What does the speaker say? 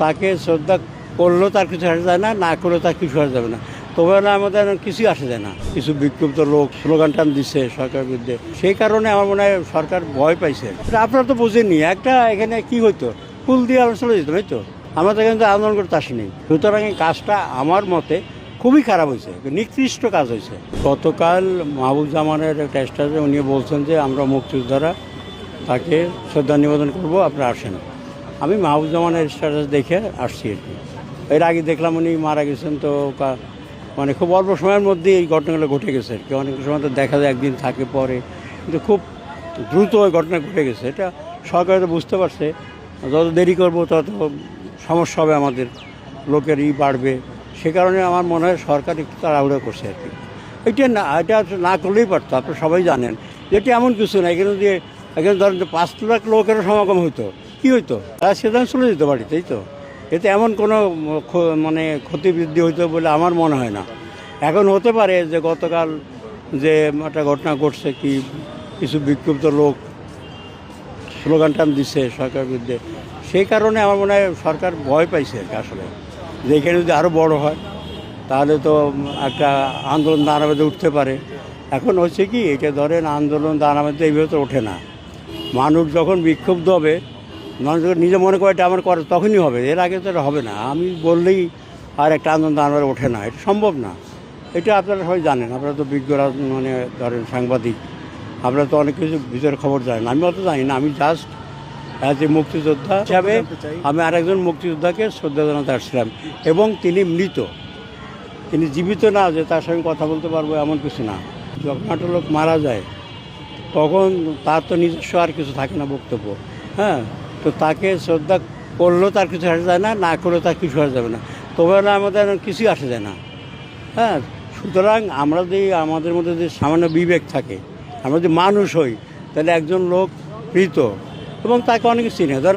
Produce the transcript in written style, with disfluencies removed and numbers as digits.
তাকে শ্রদ্ধা করলেও তার কিছু আসা যায় না, না করলেও তার কিছু আসা যাবে না। তবে না আমাদের কিছুই আসা যায় না। কিছু বিক্ষুব্ধ লোক স্লোগান টান দিচ্ছে সরকারের বিরুদ্ধে, সেই কারণে আমার মনে হয় সরকার ভয় পাইছে। আপনারা তো বোঝেননি, একটা এখানে কি হইতো, ফুল দিয়ে আলোচনা যেত, তাই তো আমাদের কিন্তু আন্দোলন করতে আসেনি। সুতরাং এই কাজটা আমার মতে খুবই খারাপ হয়েছে, নিকৃষ্ট কাজ হয়েছে। গতকাল মাহবুবুজ্জামানের একটা স্টেজে উনি বলছেন যে আমরা মুক্তিযোদ্ধারা তাকে শ্রদ্ধা নিবেদন করবো, আপনারা আসেন। আমি মাহবুবুজ্জামানের স্ট্যাটাস দেখে আসছি আর কি। এর আগে দেখলাম উনি মারা গেছেন, তো মানে খুব অল্প সময়ের মধ্যে এই ঘটনাগুলো ঘটে গেছে আর কি। অনেক সময় তো দেখা যায় একদিন থাকে পরে, কিন্তু খুব দ্রুত ওই ঘটনা ঘটে গেছে। এটা সরকার তো বুঝতে পারছে, যত দেরি করবো তত সমস্যা হবে, আমাদের লোকের বাড়বে। সে কারণে আমার মনে হয় সরকার একটু তাড়াহুড়ো করছে আর কি। এটা না করলেই পারতো, আপনারা সবাই জানেন। এটা এমন কিছু না, এখানে ধরেন 5 লাখ লোকের সমাগম হইতো, কী হইতো, তারা সেখানে চলে যেত বাড়িতে, এই তো। এতে এমন কোনো মানে ক্ষতিবৃদ্ধি হইতো বলে আমার মনে হয় না। এখন হতে পারে যে গতকাল যে একটা ঘটনা ঘটছে, কি কিছু বিক্ষুব্ধ লোক স্লোগান টান দিচ্ছে সরকারের বিরুদ্ধে, সেই কারণে আমার মনে হয় সরকার ভয় পাইছে আর কি। আসলে যে এখানে যদি আরও বড় হয় তাহলে তো একটা আন্দোলন দাঁড়াবাদে উঠতে পারে। এখন হচ্ছে কি, এটা ধরেন আন্দোলন দাঁড়াবাদে এইভাবে তো ওঠে না। মানুষ যখন বিক্ষুব্ধ হবে, মানুষ যখন নিজে মনে করে এটা আমার করে, তখনই হবে, এর আগে তো এটা হবে না। আমি বললেই আর একটা আন্দোলন দাঁড়াবাদে ওঠে না, এটা সম্ভব না। এটা আপনারা সবাই জানেন, আপনারা তো বিজ্ঞরা, মানে ধরেন সাংবাদিক, আপনারা তো অনেক কিছু ভিতরের খবর জানেন, আমি অত জানি না। আমি জাস্ট অ্যাজ এ মুক্তিযোদ্ধা হিসাবে আমি আরেকজন মুক্তিযোদ্ধাকে শ্রদ্ধা জানাতে আসছিলাম, এবং তিনি মৃত, তিনি জীবিত না যে তার সঙ্গে কথা বলতে পারবো এমন কিছু না। যখন একটা লোক মারা যায় তখন তার তো নিজস্ব আর কিছু থাকে না বক্তব্য, হ্যাঁ। তো তাকে শ্রদ্ধা করলেও তার কিছু আসা যায় না, না করলেও তার কিছু আসা যাবে না। তবে না আমাদের কিছুই আসা যায় না, হ্যাঁ। সুতরাং আমরা যদি আমাদের মধ্যে যে সামান্য বিবেক থাকে, আমরা যদি মানুষ হই, তাহলে একজন লোক মৃত এবং তাকে অনেকে চিনে।